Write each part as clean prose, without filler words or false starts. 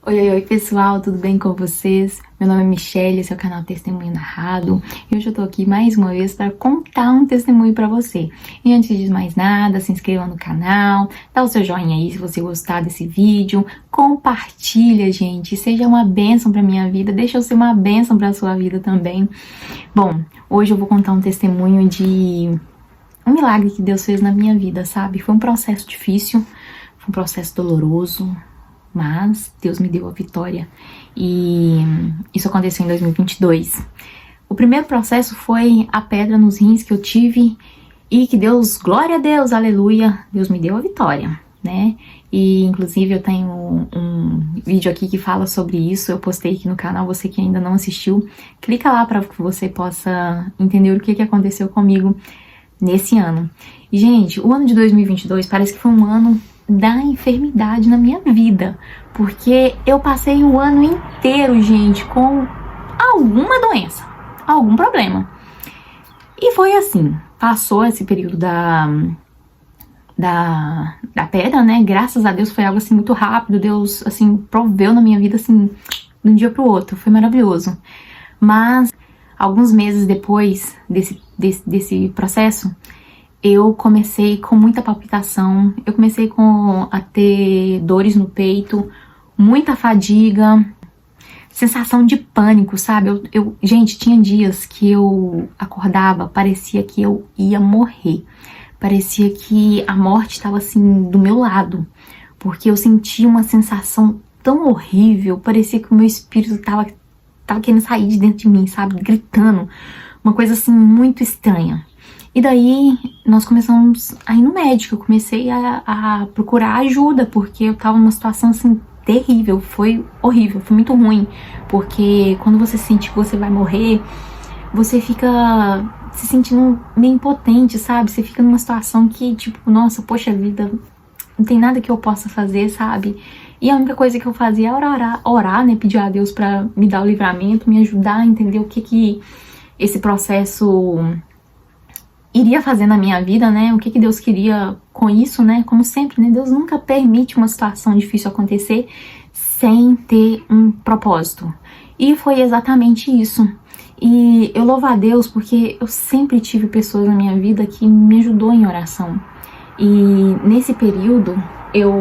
Oi, oi, oi, pessoal, tudo bem com vocês? Meu nome é Michelle, esse é o canal Testemunho Narrado e hoje eu tô aqui mais uma vez para contar um testemunho para você. E antes de mais nada, se inscreva no canal, dá o seu joinha aí se você gostar desse vídeo, compartilha, gente, seja uma bênção para minha vida, deixa eu ser uma bênção para sua vida também. Bom, hoje eu vou contar um testemunho de um milagre que Deus fez na minha vida, sabe? Foi um processo difícil, foi um processo doloroso, mas Deus me deu a vitória e isso aconteceu em 2022. O primeiro processo foi a pedra nos rins que eu tive e que Deus, glória a Deus, aleluia, Deus me deu a vitória, né? E inclusive eu tenho um vídeo aqui que fala sobre isso, eu postei aqui no canal, você que ainda não assistiu, clica lá para que você possa entender o que aconteceu comigo nesse ano. E gente, o ano de 2022 parece que foi um ano da enfermidade na minha vida, porque eu passei o ano inteiro, gente, com alguma doença, algum problema. E foi assim, passou esse período da pedra, né? Graças a Deus foi algo assim muito rápido, Deus assim proveu na minha vida assim de um dia pro outro, foi maravilhoso. Mas alguns meses depois desse processo, eu comecei com muita palpitação, eu comecei a ter dores no peito, muita fadiga, sensação de pânico, sabe? Gente, tinha dias que eu acordava, parecia que eu ia morrer, parecia que a morte estava assim do meu lado, porque eu sentia uma sensação tão horrível, parecia que o meu espírito estava querendo sair de dentro de mim, sabe? Gritando, uma coisa assim muito estranha. E daí nós começamos a ir no médico, eu comecei a procurar ajuda, porque eu tava numa situação assim terrível, foi horrível, foi muito ruim, porque quando você sente que você vai morrer, você fica se sentindo meio impotente, sabe? Você fica numa situação que tipo, nossa, poxa vida, não tem nada que eu possa fazer, sabe? E a única coisa que eu fazia era orar, né? Pedir a Deus pra me dar o livramento, me ajudar a entender o que esse processo iria fazer na minha vida, né? O que Deus queria com isso, né? Como sempre, né? Deus nunca permite uma situação difícil acontecer sem ter um propósito. E foi exatamente isso. E eu louvo a Deus porque eu sempre tive pessoas na minha vida que me ajudou em oração. E nesse período, eu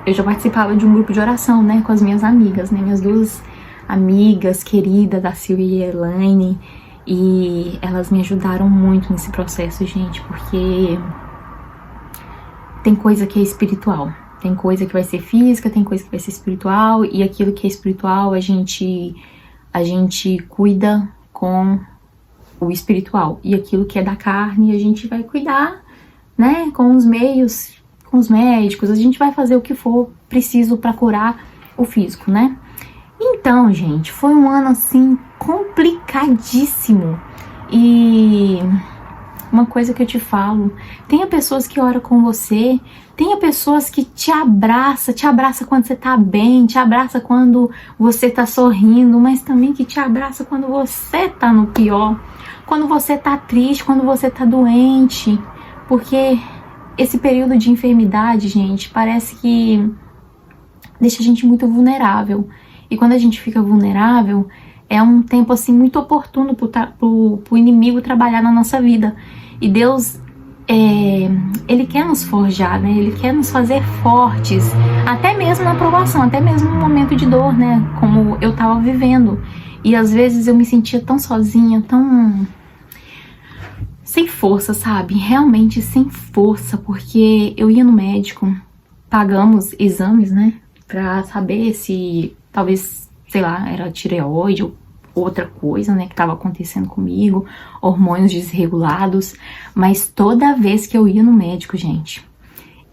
já participava de um grupo de oração, né? Com as minhas amigas, né? Minhas duas amigas queridas, da Silvia e a Elaine. E elas me ajudaram muito nesse processo, gente, porque tem coisa que é espiritual, tem coisa que vai ser física, tem coisa que vai ser espiritual, e aquilo que é espiritual a gente cuida com o espiritual, e aquilo que é da carne a gente vai cuidar, né, com os meios, com os médicos, a gente vai fazer o que for preciso para curar o físico, né? Então, gente, foi um ano assim complicadíssimo. E uma coisa que eu te falo, tenha pessoas que oram com você, tenha pessoas que te abraça quando você tá bem, te abraça quando você tá sorrindo, mas também que te abraça quando você tá no pior, quando você tá triste, quando você tá doente, porque esse período de enfermidade, gente, parece que deixa a gente muito vulnerável. E quando a gente fica vulnerável, é um tempo assim muito oportuno pro inimigo trabalhar na nossa vida. E Deus, Ele quer nos forjar, né? Ele quer nos fazer fortes, até mesmo na provação, até mesmo no momento de dor, né? Como eu tava vivendo. E às vezes eu me sentia tão sozinha, tão sem força, sabe? Realmente sem força, porque eu ia no médico, pagamos exames, né? Pra saber se talvez, sei lá, era tireoide ou outra coisa, né, que tava acontecendo comigo, hormônios desregulados, mas toda vez que eu ia no médico, gente,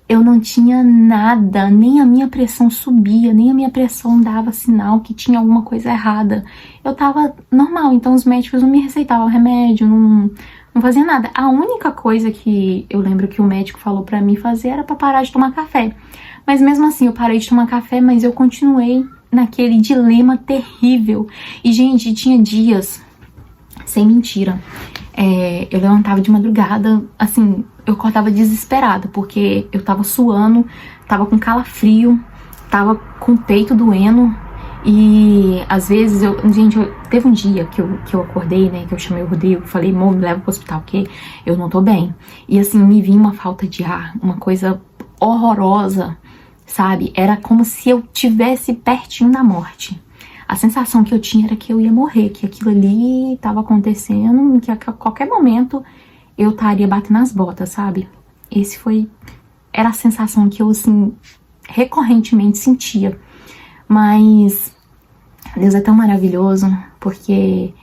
eu não tinha nada, nem a minha pressão subia, nem a minha pressão dava sinal que tinha alguma coisa errada. Eu tava normal, então os médicos não me receitavam remédio, não fazia nada. A única coisa que eu lembro que o médico falou pra mim fazer era pra parar de tomar café. Mas mesmo assim, eu parei de tomar café, mas eu continuei naquele dilema terrível. E, gente, tinha dias, sem mentira, eu levantava de madrugada, assim, eu acordava desesperada, porque eu tava suando, tava com calafrio, tava com o peito doendo. E às vezes, teve um dia que eu acordei, né, que eu chamei o Rodrigo, falei, amor, me leva pro hospital, porque eu não tô bem. E assim, me vinha uma falta de ar, uma coisa horrorosa, sabe? Era como se eu tivesse pertinho da morte. A sensação que eu tinha era que eu ia morrer, que aquilo ali tava acontecendo, que a qualquer momento eu estaria batendo as botas, sabe? Era a sensação que eu, assim, recorrentemente sentia. Mas Deus é tão maravilhoso, porque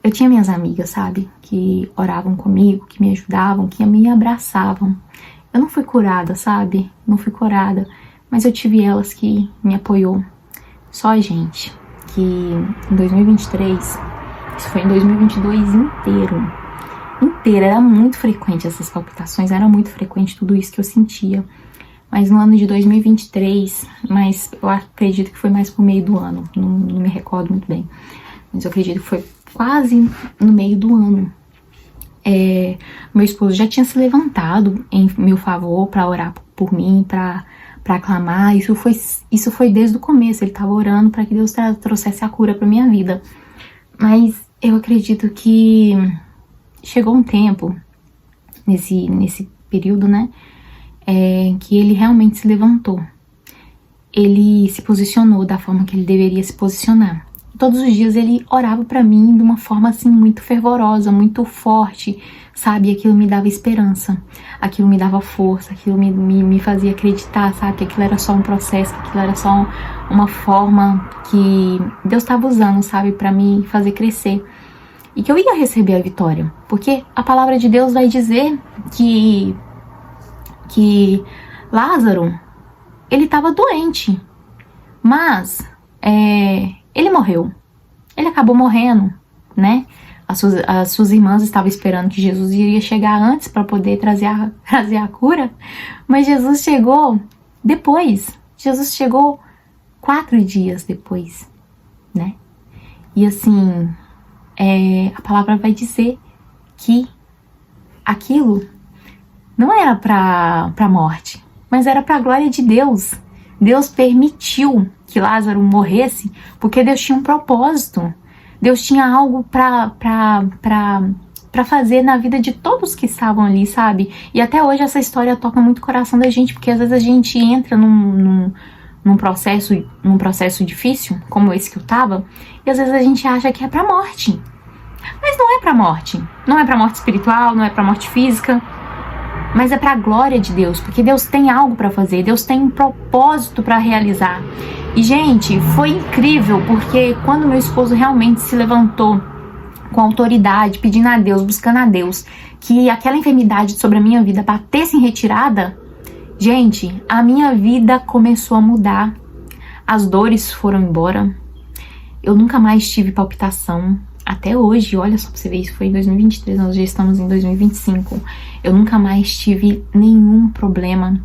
eu tinha minhas amigas, sabe? Que oravam comigo, que me ajudavam, que me abraçavam. Eu não fui curada, sabe? Não fui curada, mas eu tive elas que me apoiou. Só a gente, que em 2023, isso foi em 2022 inteiro, era muito frequente essas palpitações, era muito frequente tudo isso que eu sentia. Mas no ano de 2023, mas eu acredito que foi mais pro meio do ano, não me recordo muito bem, mas eu acredito que foi quase no meio do ano. Meu esposo já tinha se levantado em meu favor para orar por mim, para clamar. Isso foi desde o começo, ele estava orando para que Deus trouxesse a cura para minha vida. Mas eu acredito que chegou um tempo, nesse período, né, que ele realmente se levantou. Ele se posicionou da forma que ele deveria se posicionar. Todos os dias ele orava pra mim de uma forma assim muito fervorosa, muito forte, sabe? Aquilo me dava esperança, aquilo me dava força, aquilo me fazia acreditar, sabe? Que aquilo era só um processo, que aquilo era só uma forma que Deus estava usando, sabe? Pra me fazer crescer. E que eu ia receber a vitória. Porque a palavra de Deus vai dizer que Lázaro, ele estava doente, mas ele morreu, ele acabou morrendo, né? As suas irmãs estavam esperando que Jesus iria chegar antes para poder trazer a cura, mas Jesus chegou depois, Jesus chegou 4 dias depois, né? E assim, a palavra vai dizer que aquilo não era pra morte, mas era pra glória de Deus. Deus permitiu que Lázaro morresse porque Deus tinha um propósito. Deus tinha algo pra fazer na vida de todos que estavam ali, sabe? E até hoje essa história toca muito o coração da gente, porque às vezes a gente entra num processo difícil, como esse que eu tava, e às vezes a gente acha que é pra morte. Mas não é pra morte. Não é pra morte espiritual, não é pra morte física, mas é para a glória de Deus, porque Deus tem algo para fazer, Deus tem um propósito para realizar. E gente, foi incrível, porque quando meu esposo realmente se levantou com autoridade, pedindo a Deus, buscando a Deus, que aquela enfermidade sobre a minha vida batesse em retirada, gente, a minha vida começou a mudar, as dores foram embora, eu nunca mais tive palpitação. Até hoje, olha só pra você ver, isso foi em 2023, nós já estamos em 2025. Eu nunca mais tive nenhum problema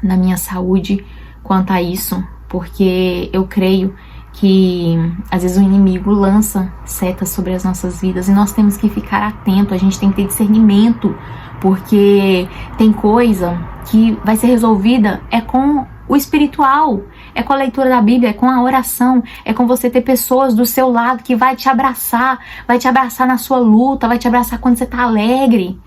na minha saúde quanto a isso, porque eu creio que às vezes o inimigo lança setas sobre as nossas vidas e nós temos que ficar atento, a gente tem que ter discernimento, porque tem coisa que vai ser resolvida com o espiritual, é com a leitura da Bíblia, é com a oração, é com você ter pessoas do seu lado que vai te abraçar na sua luta, vai te abraçar quando você tá alegre,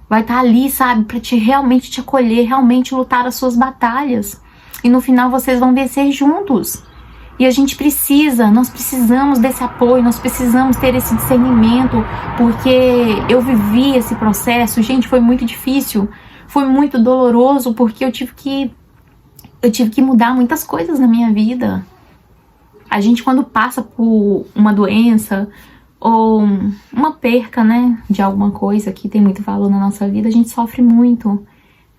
vai estar ali, sabe, pra realmente te acolher, realmente lutar as suas batalhas, e no final vocês vão vencer juntos. E a gente nós precisamos desse apoio, nós precisamos ter esse discernimento, porque eu vivi esse processo, gente, foi muito difícil, foi muito doloroso, porque eu tive que mudar muitas coisas na minha vida. A gente, quando passa por uma doença ou uma perca, né, de alguma coisa que tem muito valor na nossa vida, a gente sofre muito,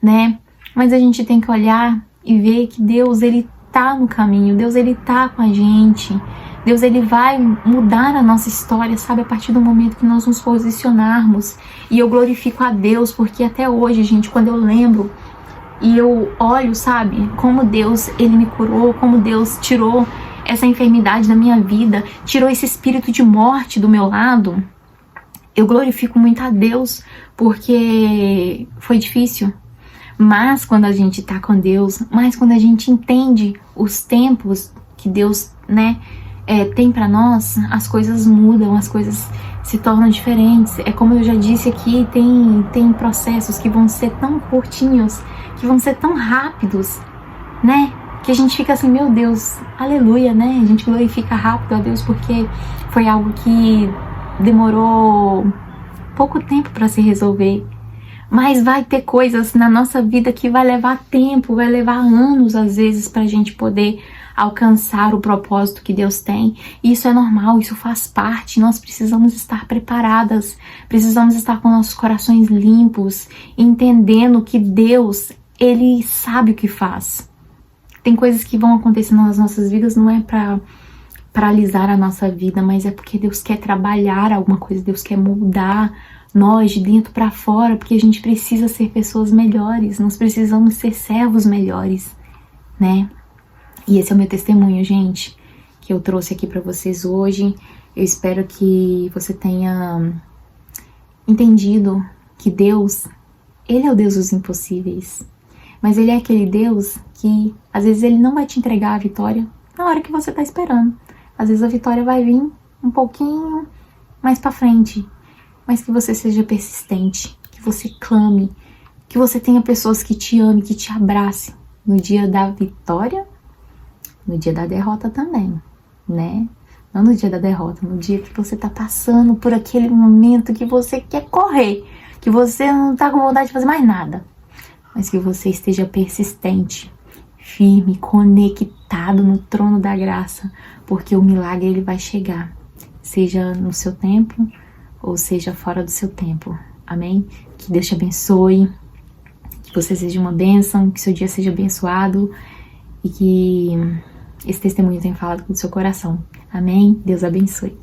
né? Mas a gente tem que olhar e ver que Deus, ele tá no caminho, Deus, ele tá com a gente, Deus, ele vai mudar a nossa história, sabe, a partir do momento que nós nos posicionarmos. E eu glorifico a Deus, porque até hoje, gente, quando eu lembro e eu olho, sabe, como Deus, ele me curou, como Deus tirou essa enfermidade da minha vida, tirou esse espírito de morte do meu lado, eu glorifico muito a Deus, porque foi difícil, Mas quando a gente tá com Deus, mas quando a gente entende os tempos que Deus, né, tem pra nós, as coisas mudam, as coisas se tornam diferentes. É como eu já disse aqui, tem processos que vão ser tão curtinhos, que vão ser tão rápidos, né? Que a gente fica assim, meu Deus, aleluia, né? A gente glorifica rápido a Deus porque foi algo que demorou pouco tempo para se resolver. Mas vai ter coisas na nossa vida que vai levar tempo, vai levar anos às vezes pra gente poder alcançar o propósito que Deus tem. E isso é normal, isso faz parte. Nós precisamos estar preparadas, precisamos estar com nossos corações limpos, entendendo que Deus, Ele sabe o que faz. Tem coisas que vão acontecer nas nossas vidas, não é pra paralisar a nossa vida, mas é porque Deus quer trabalhar alguma coisa, Deus quer moldar nós de dentro para fora, porque a gente precisa ser pessoas melhores, nós precisamos ser servos melhores, né? E esse é o meu testemunho, gente, que eu trouxe aqui para vocês hoje. Eu espero que você tenha entendido que Deus, Ele é o Deus dos impossíveis, mas Ele é aquele Deus que às vezes Ele não vai te entregar a vitória na hora que você tá esperando. Às vezes a vitória vai vir um pouquinho mais para frente, mas que você seja persistente, que você clame, que você tenha pessoas que te amem, que te abracem no dia da vitória, no dia da derrota também, né? Não no dia da derrota, no dia que você tá passando por aquele momento que você quer correr, que você não tá com vontade de fazer mais nada, mas que você esteja persistente, firme, conectado no trono da graça, porque o milagre ele vai chegar, seja no seu tempo, ou seja fora do seu tempo, amém? Que Deus te abençoe, que você seja uma bênção, que seu dia seja abençoado e que esse testemunho tenha falado com o seu coração, amém? Deus abençoe.